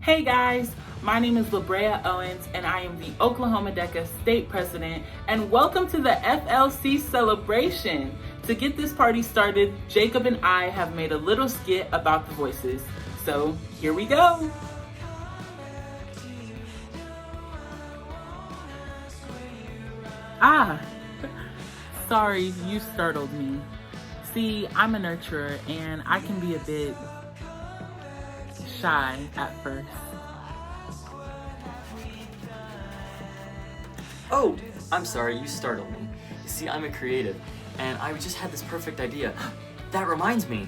Hey guys, my name is LaBrea Owens and I am the Oklahoma DECA State President, and welcome to the FLC celebration. To get this party started, Jacob and I have made a little skit about the voices. So here we go. Sorry, you startled me. See, I'm a nurturer and I can be a bit shy at first. Oh, I'm sorry, you startled me. You see, I'm a creative, and I just had this perfect idea. That reminds me.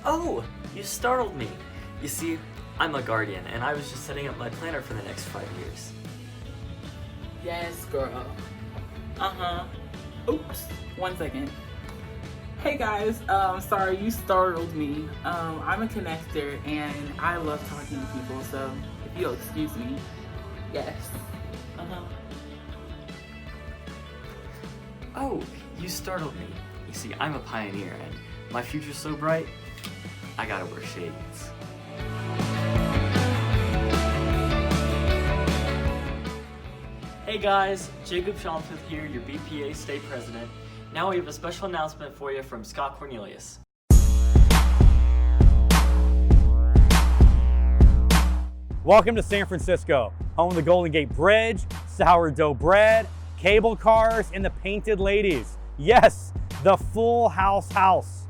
Oh, you startled me. You see, I'm a guardian, and I was just setting up my planner for the next 5 years. Yes, girl. Oops, 1 second. Hey guys, sorry you startled me. I'm a connector and I love talking to people, so if you'll excuse me. Yes. Oh, you startled me. You see, I'm a pioneer, and my future's so bright, I gotta wear shades. Hey guys, Jacob Schomsmith here, your BPA State President. Now we have a special announcement for you from Scott Cornelius. Welcome to San Francisco, home of the Golden Gate Bridge, sourdough bread, cable cars, and the painted ladies. Yes, the Full House house.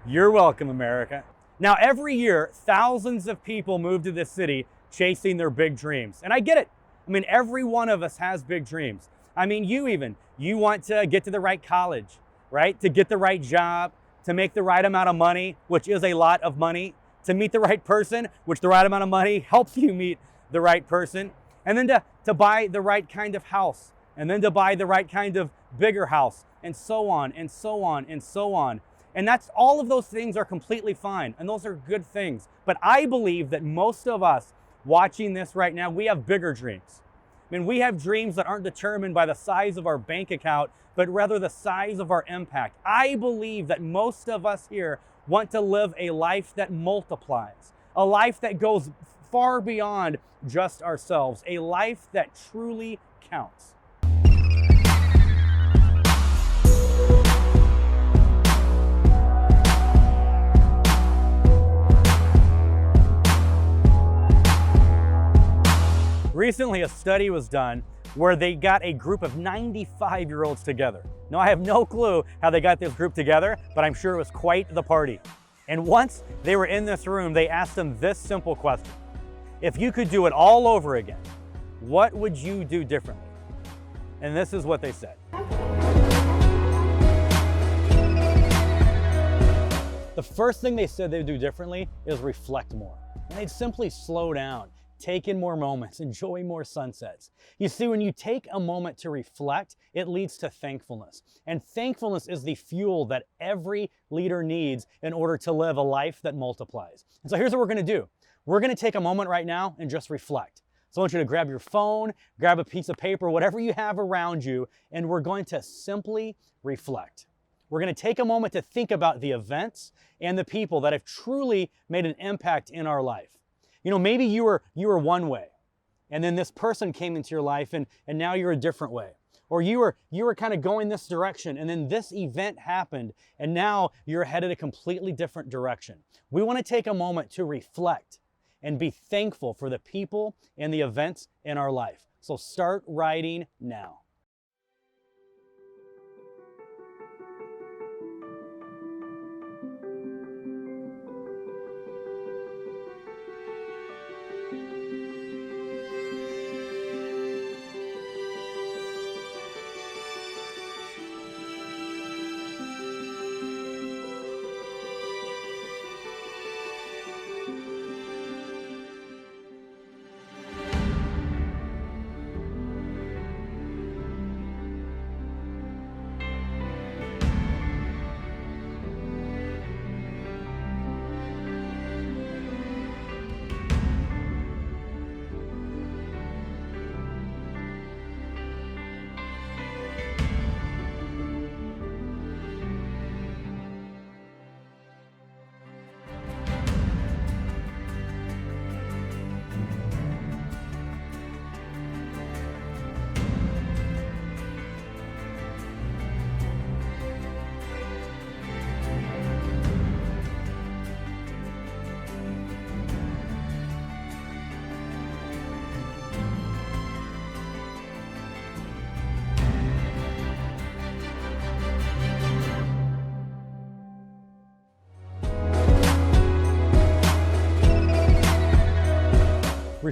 You're welcome, America. Now, every year, thousands of people move to this city chasing their big dreams. And I get it. I mean, every one of us has big dreams. I mean, you want to get to the right college, right? To get the right job, to make the right amount of money, which is a lot of money, to meet the right person, which the right amount of money helps you meet the right person, and then to buy the right kind of house, and then to buy the right kind of bigger house, and so on, and so on, and so on. And that's all of those things are completely fine, and those are good things. But I believe that most of us watching this right now, we have bigger dreams. I mean, we have dreams that aren't determined by the size of our bank account, but rather the size of our impact. I believe that most of us here want to live a life that multiplies, a life that goes far beyond just ourselves, a life that truly counts. Recently, a study was done where they got a group of 95-year-olds together. Now, I have no clue how they got this group together, but I'm sure it was quite the party. And once they were in this room, they asked them this simple question. If you could do it all over again, what would you do differently? And this is what they said. The first thing they said they'd do differently is reflect more. And they'd simply slow down, take in more moments, enjoy more sunsets. You see, when you take a moment to reflect, it leads to thankfulness. And thankfulness is the fuel that every leader needs in order to live a life that multiplies. And so here's what we're gonna do. We're gonna take a moment right now and just reflect. So I want you to grab your phone, grab a piece of paper, whatever you have around you, and we're going to simply reflect. We're gonna take a moment to think about the events and the people that have truly made an impact in our life. You know, maybe you were one way, and then this person came into your life and now you're a different way. Or you were kind of going this direction, and then this event happened, and now you're headed a completely different direction. We want to take a moment to reflect and be thankful for the people and the events in our life. So start writing now.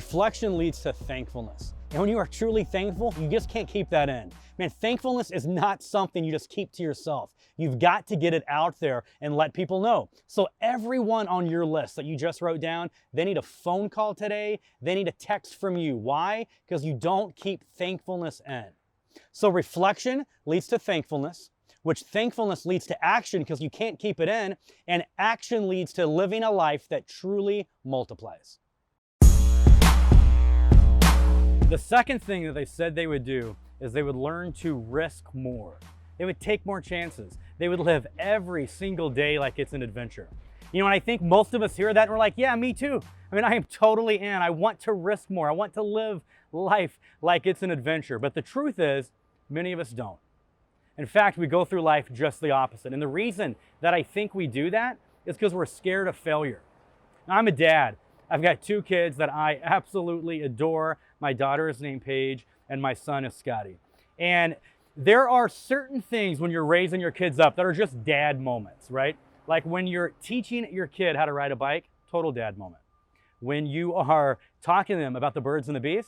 Reflection leads to thankfulness. And when you are truly thankful, you just can't keep that in. Man, thankfulness is not something you just keep to yourself. You've got to get it out there and let people know. So everyone on your list that you just wrote down, they need a phone call today. They need a text from you. Why? Because you don't keep thankfulness in. So reflection leads to thankfulness, which thankfulness leads to action because you can't keep it in, and action leads to living a life that truly multiplies. The second thing that they said they would do is they would learn to risk more. They would take more chances. They would live every single day like it's an adventure. You know, and I think most of us hear that and we're like, yeah, me too. I mean, I am totally in. I want to risk more. I want to live life like it's an adventure. But the truth is, many of us don't. In fact, we go through life just the opposite. And the reason that I think we do that is because we're scared of failure. Now, I'm a dad. I've got 2 kids that I absolutely adore. My daughter is named Paige and my son is Scotty. And there are certain things when you're raising your kids up that are just dad moments, right? Like when you're teaching your kid how to ride a bike, total dad moment. When you are talking to them about the birds and the bees,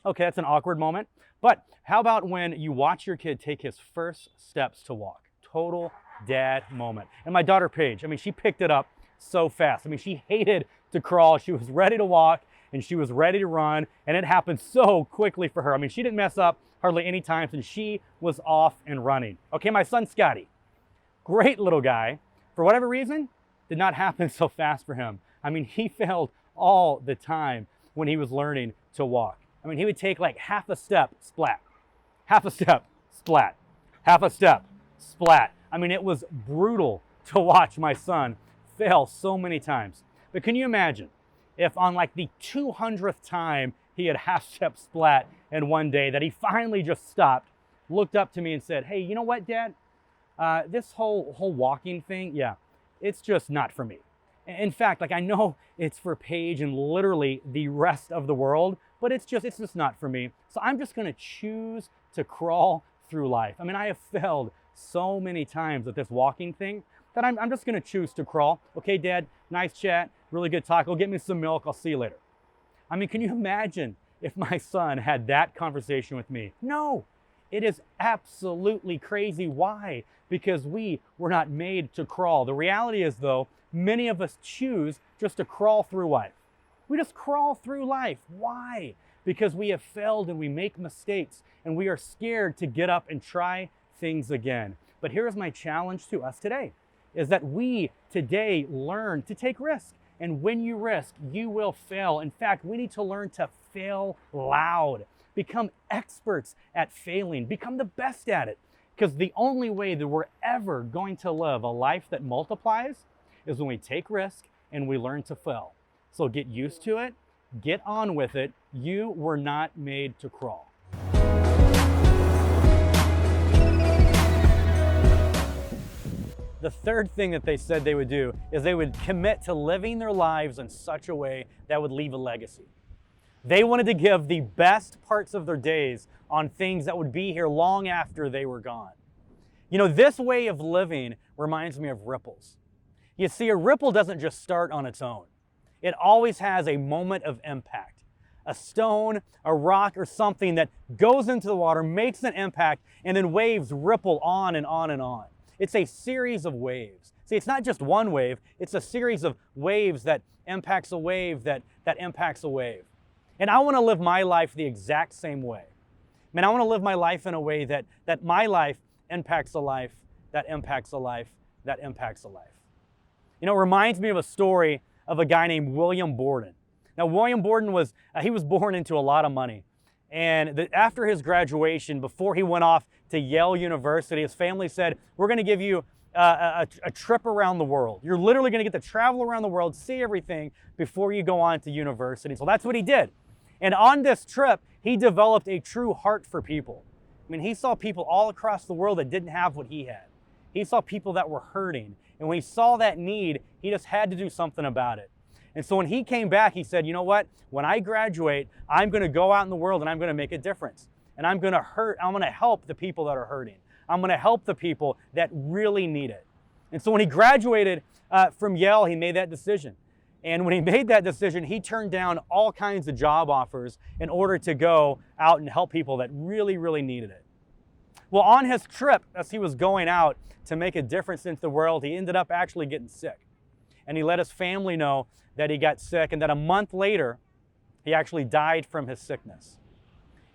okay, that's an awkward moment. But how about when you watch your kid take his first steps to walk? Total dad moment. And my daughter Paige, I mean, she picked it up so fast. I mean, she hated to crawl. She was ready to walk and she was ready to run, and it happened so quickly for her. I mean, she didn't mess up hardly any times, and she was off and running. Okay, my son Scotty, great little guy. For whatever reason, did not happen so fast for him. I mean, he failed all the time when he was learning to walk. I mean, he would take like half a step, splat. Half a step, splat. Half a step, splat. I mean, it was brutal to watch my son fail so many times. But can you imagine if on like the 200th time he had half step splat in one day that he finally just stopped, looked up to me and said, hey, you know what, Dad? This whole walking thing, yeah, it's just not for me. In fact, like I know it's for Paige and literally the rest of the world, but it's just not for me. So I'm just gonna choose to crawl through life. I mean, I have failed so many times at this walking thing that I'm just gonna choose to crawl. Okay, Dad, nice chat, really good talk. Go get me some milk, I'll see you later. I mean, can you imagine if my son had that conversation with me? No, it is absolutely crazy. Why? Because we were not made to crawl. The reality is though, many of us choose just to crawl through life. We just crawl through life. Why? Because we have failed and we make mistakes and we are scared to get up and try things again. But here's my challenge to us today, is that we today learn to take risks. And when you risk, you will fail. In fact, we need to learn to fail loud. Become experts at failing. Become the best at it. Because the only way that we're ever going to live a life that multiplies is when we take risk and we learn to fail. So get used to it. Get on with it. You were not made to crawl. The third thing that they said they would do is they would commit to living their lives in such a way that would leave a legacy. They wanted to give the best parts of their days on things that would be here long after they were gone. You know, this way of living reminds me of ripples. You see, a ripple doesn't just start on its own. It always has a moment of impact. A stone, a rock, or something that goes into the water, makes an impact, and then waves ripple on and on and on. It's a series of waves. See, it's not just one wave, it's a series of waves that impacts a wave that impacts a wave. And I want to live my life the exact same way. I want to live my life in a way that my life impacts a life, that impacts a life, that impacts a life. You know, it reminds me of a story of a guy named William Borden. Now, William Borden was born into a lot of money. And after his graduation, before he went off to Yale University, his family said, we're going to give you a trip around the world. You're literally going to get to travel around the world, see everything before you go on to university. So that's what he did. And on this trip, he developed a true heart for people. I mean, he saw people all across the world that didn't have what he had. He saw people that were hurting. And when he saw that need, he just had to do something about it. And so when he came back, he said, you know what? When I graduate, I'm going to go out in the world and I'm going to make a difference. And I'm going to help the people that are hurting. I'm going to help the people that really need it. And so when he graduated from Yale, he made that decision. And when he made that decision, he turned down all kinds of job offers in order to go out and help people that really, really needed it. Well, on his trip, as he was going out to make a difference into the world, he ended up actually getting sick. And he let his family know that he got sick, and that a month later, he actually died from his sickness.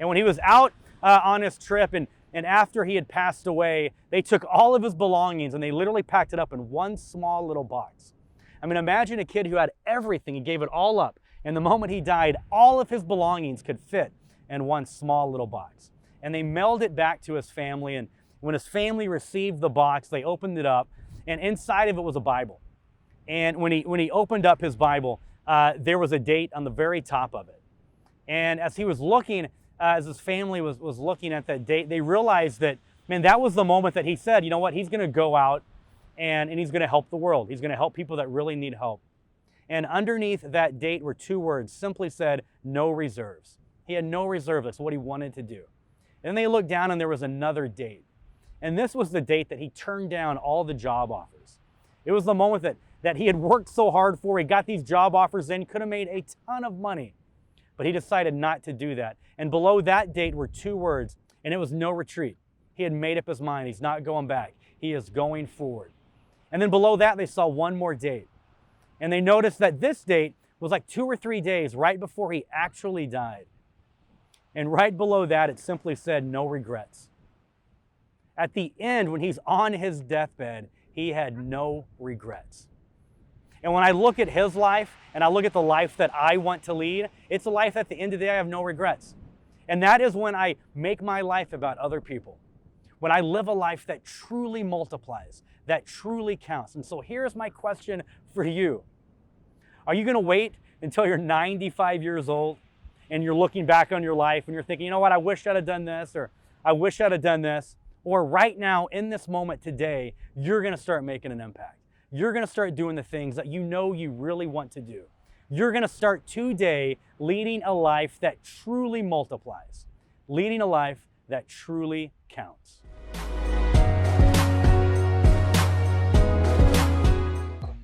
And when he was out on his trip, and after he had passed away, they took all of his belongings and they literally packed it up in one small little box. I mean, imagine a kid who had everything, he gave it all up, and the moment he died, all of his belongings could fit in one small little box. And they mailed it back to his family, and when his family received the box, they opened it up, and inside of it was a Bible. And when he opened up his Bible, there was a date on the very top of it. And as he was looking, as his family was looking at that date, they realized that, man, that was the moment that he said, you know what, he's going to go out and he's going to help the world. He's going to help people that really need help. And underneath that date were two words, simply said, no reserves. He had no reserves. That's what he wanted to do. And then they looked down and there was another date. And this was the date that he turned down all the job offers. It was the moment that he had worked so hard for. He got these job offers in, could have made a ton of money. But he decided not to do that. And below that date were two words, and it was no retreat. He had made up his mind. He's not going back. He is going forward. And then below that, they saw one more date. And they noticed that this date was like 2 or 3 days right before he actually died. And right below that, it simply said, no regrets. At the end, when he's on his deathbed, he had no regrets. And when I look at his life and I look at the life that I want to lead, it's a life at the end of the day I have no regrets. And that is when I make my life about other people. When I live a life that truly multiplies, that truly counts. And so here's my question for you. Are you going to wait until you're 95 years old and you're looking back on your life and you're thinking, you know what, I wish I'd have done this, or I wish I'd have done this? Or right now, in this moment today, you're going to start making an impact. You're going to start doing the things that you know you really want to do. You're going to start today leading a life that truly multiplies, leading a life that truly counts.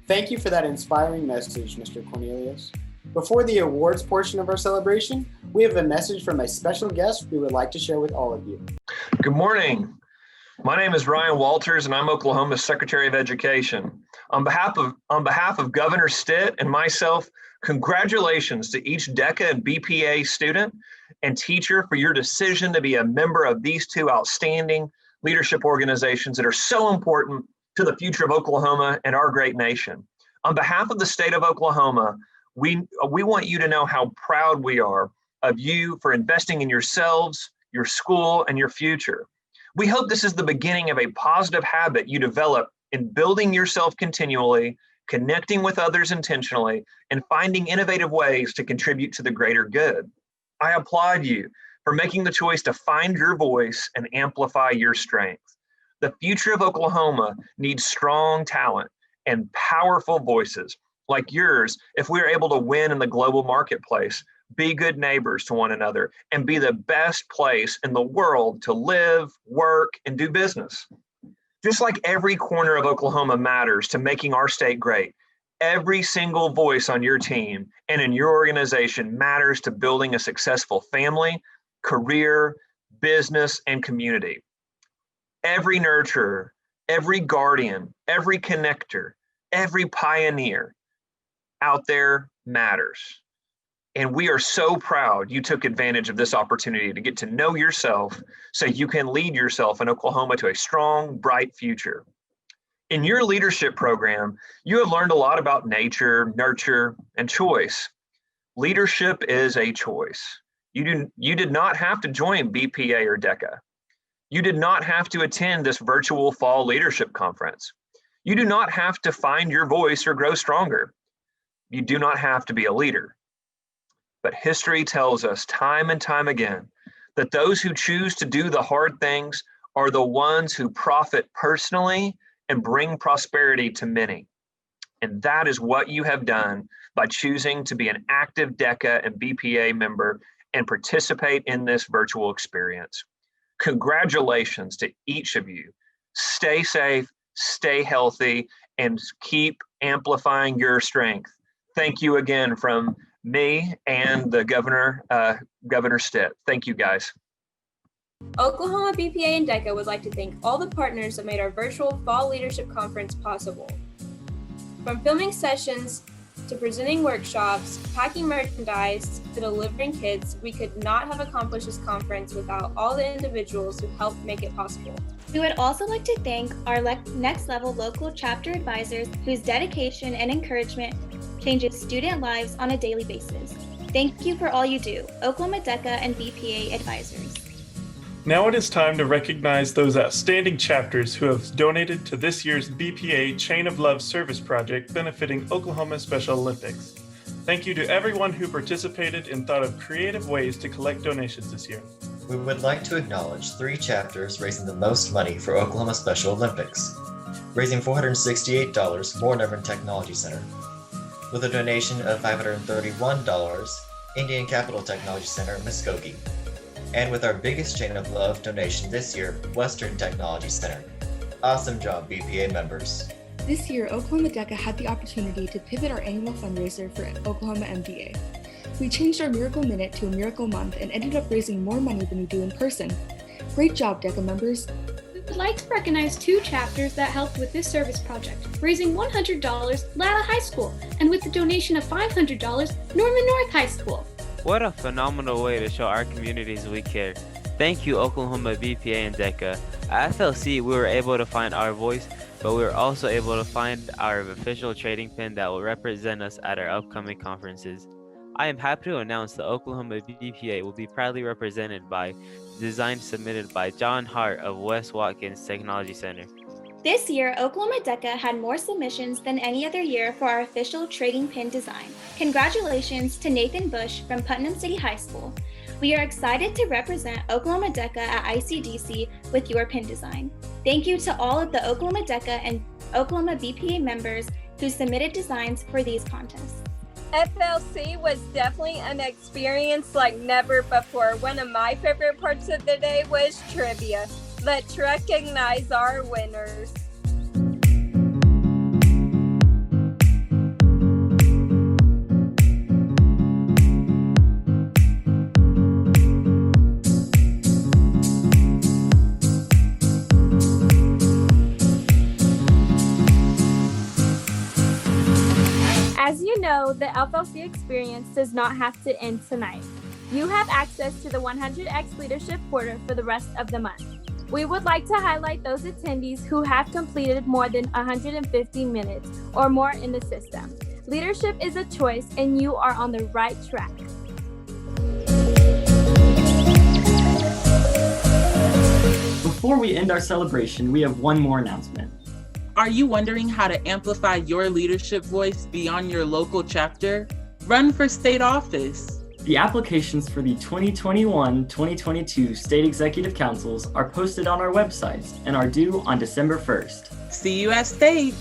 Thank you for that inspiring message, Mr. Cornelius. Before the awards portion of our celebration, we have a message from a special guest we would like to share with all of you. Good morning. My name is Ryan Walters, and I'm Oklahoma's Secretary of Education. On behalf of Governor Stitt and myself, congratulations to each DECA and BPA student and teacher for your decision to be a member of these two outstanding leadership organizations that are so important to the future of Oklahoma and our great nation. On behalf of the state of Oklahoma, we want you to know how proud we are of you for investing in yourselves, your school, and your future. We hope this is the beginning of a positive habit you develop in building yourself continually, connecting with others intentionally, and finding innovative ways to contribute to the greater good. I applaud you for making the choice to find your voice and amplify your strength. The future of Oklahoma needs strong talent and powerful voices like yours if we are able to win in the global marketplace, be good neighbors to one another, and be the best place in the world to live, work, and do business. Just like every corner of Oklahoma matters to making our state great, every single voice on your team and in your organization matters to building a successful family, career, business, and community. Every nurturer, every guardian, every connector, every pioneer out there matters. And we are so proud you took advantage of this opportunity to get to know yourself so you can lead yourself in Oklahoma to a strong, bright future. In your leadership program, you have learned a lot about nature, nurture, and choice. Leadership is a choice. You did not have to join BPA or DECA. You did not have to attend this virtual fall leadership conference. You do not have to find your voice or grow stronger. You do not have to be a leader. But history tells us time and time again that those who choose to do the hard things are the ones who profit personally and bring prosperity to many. And that is what you have done by choosing to be an active DECA and BPA member and participate in this virtual experience. Congratulations to each of you. Stay safe, stay healthy, and keep amplifying your strength. thank you again from me and the Governor Stitt. Thank you, guys. Oklahoma BPA and DECA would like to thank all the partners that made our virtual Fall Leadership Conference possible. From filming sessions to presenting workshops, packing merchandise, to delivering kits, we could not have accomplished this conference without all the individuals who helped make it possible. We would also like to thank our next level local chapter advisors whose dedication and encouragement changes student lives on a daily basis. Thank you for all you do, Oklahoma DECA and BPA advisors. Now it is time to recognize those outstanding chapters who have donated to this year's BPA Chain of Love service project benefiting Oklahoma Special Olympics. Thank you to everyone who participated and thought of creative ways to collect donations this year. We would like to acknowledge 3 chapters raising the most money for Oklahoma Special Olympics, raising $468 for Nevern Technology Center. With a donation of $531, Indian Capital Technology Center, Muskogee. And with our biggest Chain of Love donation this year, Western Technology Center. Awesome job, BPA members. This year, Oklahoma DECA had the opportunity to pivot our annual fundraiser for Oklahoma MDA. We changed our Miracle Minute to a Miracle Month and ended up raising more money than we do in person. Great job, DECA members. We would like to recognize 2 chapters that helped with this service project, raising $100 Lala High School, and with the donation of $500 Norman North High School. What a phenomenal way to show our communities we care. Thank you, Oklahoma BPA and DECA. At FLC, we were able to find our voice, but we were also able to find our official trading pin that will represent us at our upcoming conferences. I am happy to announce the Oklahoma BPA will be proudly represented by design submitted by John Hart of West Watkins Technology Center. This year, Oklahoma DECA had more submissions than any other year for our official trading pin design. Congratulations to Nathan Bush from Putnam City High School. We are excited to represent Oklahoma DECA at ICDC with your pin design. Thank you to all of the Oklahoma DECA and Oklahoma BPA members who submitted designs for these contests. FLC was definitely an experience like never before. One of my favorite parts of the day was trivia. Let's recognize our winners. As you know, the FLC experience does not have to end tonight. You have access to the 100X Leadership Portal for the rest of the month. We would like to highlight those attendees who have completed more than 150 minutes or more in the system. Leadership is a choice, and you are on the right track. Before we end our celebration, we have one more announcement. Are you wondering how to amplify your leadership voice beyond your local chapter? Run for state office. The applications for the 2021-2022 State Executive Councils are posted on our website and are due on December 1st. See you at state.